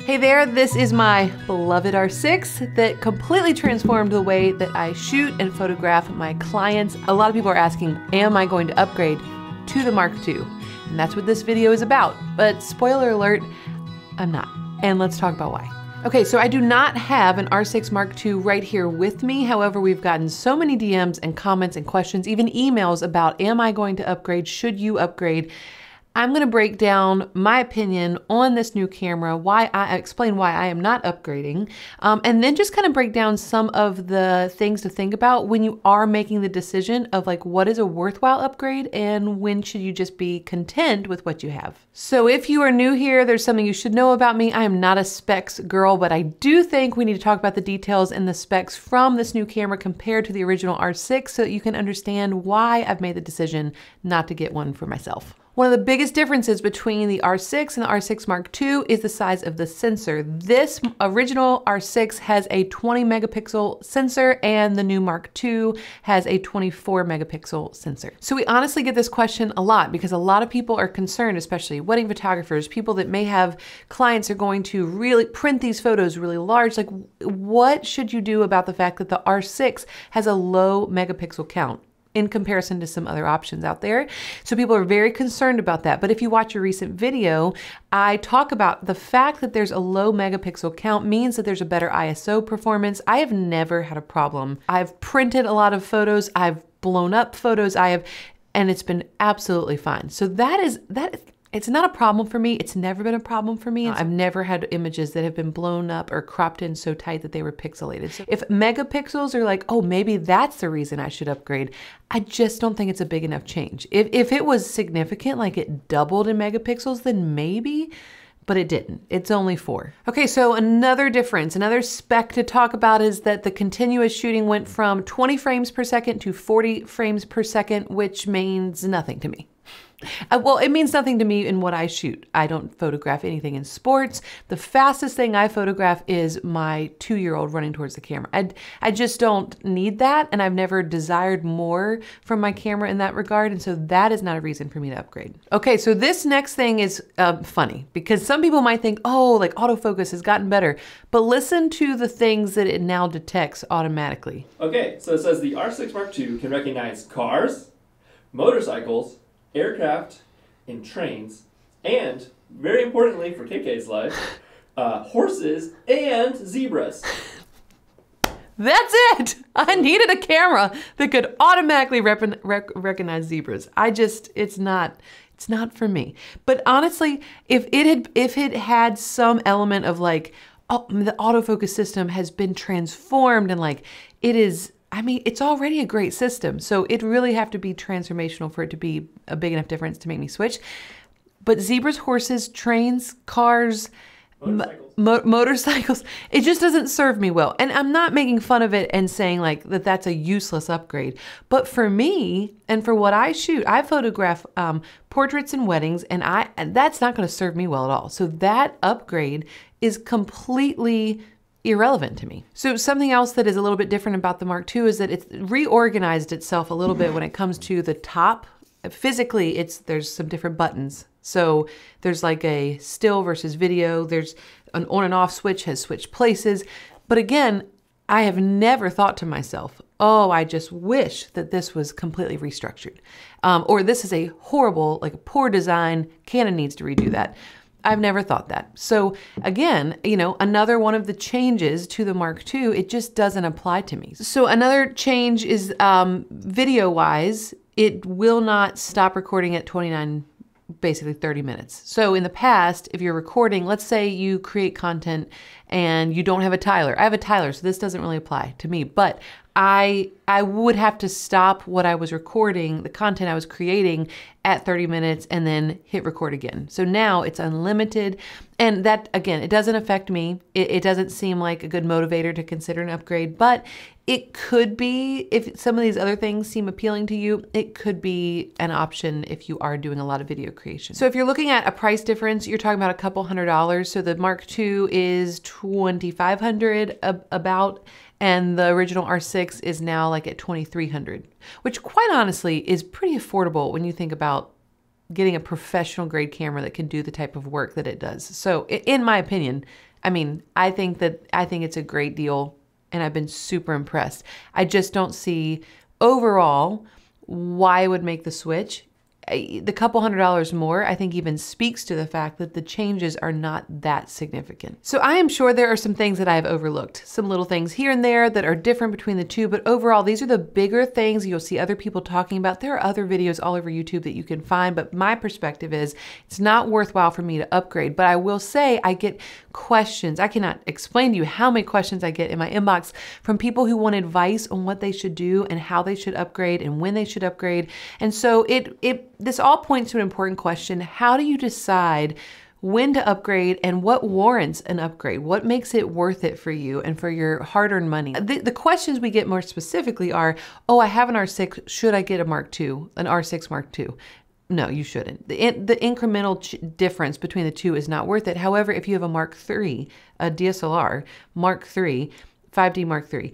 Hey there, this is my beloved R6 that completely transformed the way that I shoot and photograph my clients. A lot of people are asking, am I going to upgrade to the Mark II? And that's what this video is about. But spoiler alert, I'm not. And let's talk about why. Okay, so I do not have an R6 Mark II right here with me. However, we've gotten so many DMs and comments and questions, even emails about, am I going to upgrade? Should you upgrade? I'm gonna break down my opinion on this new camera, explain why I am not upgrading, and then just kind of break down some of the things to think about when you are making the decision of like, what is a worthwhile upgrade and when should you just be content with what you have. So if you are new here, there's something you should know about me. I am not a specs girl, but I do think we need to talk about the details and the specs from this new camera compared to the original R6 so that you can understand why I've made the decision not to get one for myself. One of the biggest differences between the R6 and the R6 Mark II is the size of the sensor. This original R6 has a 20 megapixel sensor and the new Mark II has a 24 megapixel sensor. So we honestly get this question a lot because a lot of people are concerned, especially wedding photographers, people that may have clients are going to really print these photos really large. Like, what should you do about the fact that the R6 has a low megapixel count in comparison to some other options out there? So people are very concerned about that. But if you watch a recent video, I talk about the fact that there's a low megapixel count means that there's a better ISO performance. I have never had a problem. I've printed a lot of photos. I've blown up photos. And it's been absolutely fine. So it's not a problem for me. It's never been a problem for me. I've never had images that have been blown up or cropped in so tight that they were pixelated. So if megapixels are like, oh, maybe that's the reason I should upgrade, I just don't think it's a big enough change. If it was significant, like it doubled in megapixels, then maybe, but it didn't. It's only 4. Okay, so another difference, another spec to talk about is that the continuous shooting went from 20 frames per second to 40 frames per second, which means nothing to me. Well, it means nothing to me in what I shoot. I don't photograph anything in sports. The fastest thing I photograph is my 2-year-old running towards the camera. I just don't need that, and I've never desired more from my camera in that regard, and so that is not a reason for me to upgrade. Okay, so this next thing is funny, because some people might think, oh, like autofocus has gotten better, but listen to the things that it now detects automatically. Okay, so it says the R6 Mark II can recognize cars, motorcycles, aircraft, and trains, and, very importantly for KK's life, horses and zebras. That's it! I needed a camera that could automatically recognize zebras. It's not for me. But honestly, if it had some element of like, oh, the autofocus system has been transformed and like it is, I mean, it's already a great system, so it really have to be transformational for it to be a big enough difference to make me switch. But zebras, horses, trains, cars, motorcycles, it just doesn't serve me well. And I'm not making fun of it and saying like that's a useless upgrade. But for me, and for what I shoot, I photograph portraits and weddings, and that's not going to serve me well at all. So that upgrade is completely irrelevant to me. So something else that is a little bit different about the Mark II is that it's reorganized itself a little bit when it comes to the top. Physically, there's some different buttons. So there's like a still versus video. There's an on and off switch, has switched places. But again, I have never thought to myself, oh, I just wish that this was completely restructured. Or this is a horrible, like a poor design, Canon needs to redo that. I've never thought that. So again, you know, another one of the changes to the Mark II, it just doesn't apply to me. So another change is video-wise, it will not stop recording at 29, basically 30 minutes. So in the past, if you're recording, let's say you create content and you don't have a tiler. I have a tiler, so this doesn't really apply to me, but I would have to stop what I was recording, the content I was creating at 30 minutes and then hit record again. So now it's unlimited. And that, again, it doesn't affect me. It doesn't seem like a good motivator to consider an upgrade, but it could be, if some of these other things seem appealing to you, it could be an option if you are doing a lot of video creation. So if you're looking at a price difference, you're talking about a couple $100. So the Mark II is $2,500 about, and the original R6 is now like at $2,300, which quite honestly is pretty affordable when you think about getting a professional grade camera that can do the type of work that it does. So in my opinion, I mean, I think it's a great deal, and I've been super impressed. I just don't see overall why I would make the switch. The couple $100 more, I think, even speaks to the fact that the changes are not that significant. So I am sure there are some things that I have overlooked, some little things here and there that are different between the two, but overall, these are the bigger things you'll see other people talking about. There are other videos all over YouTube that you can find, but my perspective is it's not worthwhile for me to upgrade. But I will say I get questions. I cannot explain to you how many questions I get in my inbox from people who want advice on what they should do and how they should upgrade and when they should upgrade. And so this all points to an important question. How do you decide when to upgrade and what warrants an upgrade? What makes it worth it for you and for your hard-earned money? The questions we get more specifically are, oh, I have an R6, should I get a Mark II, an R6 Mark II? No, you shouldn't. The incremental difference between the two is not worth it. However, if you have a Mark III, a DSLR, Mark III, 5D Mark III,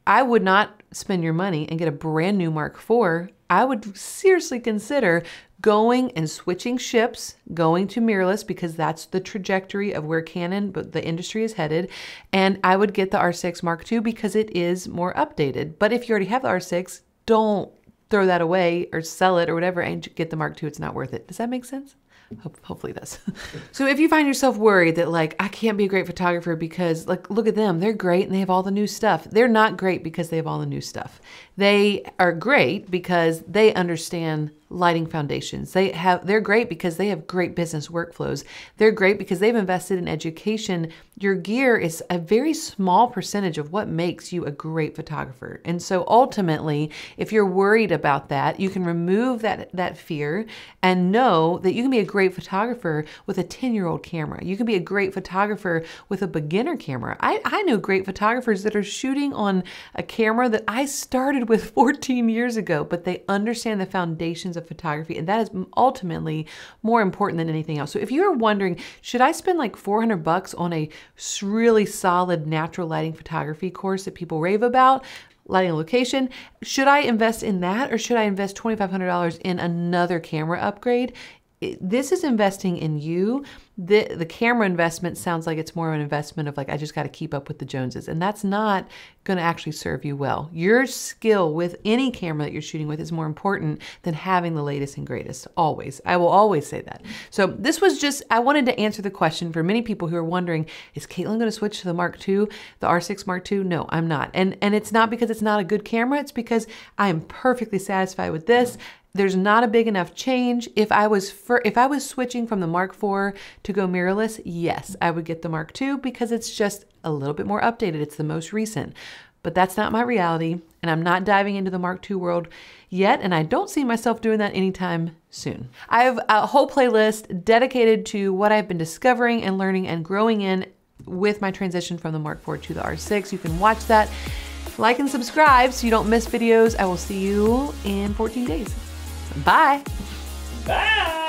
I would not spend your money and get a brand new Mark IV. I would seriously consider going and switching ships, going to mirrorless, because that's the trajectory of where Canon, but the industry is headed. And I would get the R6 Mark II because it is more updated. But if you already have the R6, don't throw that away or sell it or whatever and get the Mark II. It's not worth it. Does that make sense? Hopefully it does. So if you find yourself worried that like, I can't be a great photographer because like, look at them, they're great and they have all the new stuff. They're not great because they have all the new stuff. They are great because they understand lighting foundations. They're great because they have great business workflows. They're great because they've invested in education. Your gear is a very small percentage of what makes you a great photographer. And so ultimately, if you're worried about that, you can remove that fear and know that you can be a great photographer with a 10-year-old camera. You can be a great photographer with a beginner camera. I know great photographers that are shooting on a camera that I started with 14 years ago, but they understand the foundations of photography, and that is ultimately more important than anything else. So if you're wondering, should I spend like $400 on a really solid natural lighting photography course that people rave about, lighting a location, should I invest in that or should I invest $2,500 in another camera upgrade? This is investing in you. The camera investment sounds like it's more of an investment of like, I just got to keep up with the Joneses. And that's not going to actually serve you well. Your skill with any camera that you're shooting with is more important than having the latest and greatest. Always. I will always say that. So this was just, I wanted to answer the question for many people who are wondering, is Katelyn going to switch to the Mark II, the R6 Mark II? No, I'm not. And it's not because it's not a good camera. It's because I am perfectly satisfied with this. There's not a big enough change. If I was switching from the Mark IV to go mirrorless, yes, I would get the Mark II because it's just a little bit more updated. It's the most recent. But that's not my reality, and I'm not diving into the Mark II world yet, and I don't see myself doing that anytime soon. I have a whole playlist dedicated to what I've been discovering and learning and growing in with my transition from the Mark IV to the R6. You can watch that. Like and subscribe so you don't miss videos. I will see you in 14 days. Bye. Bye.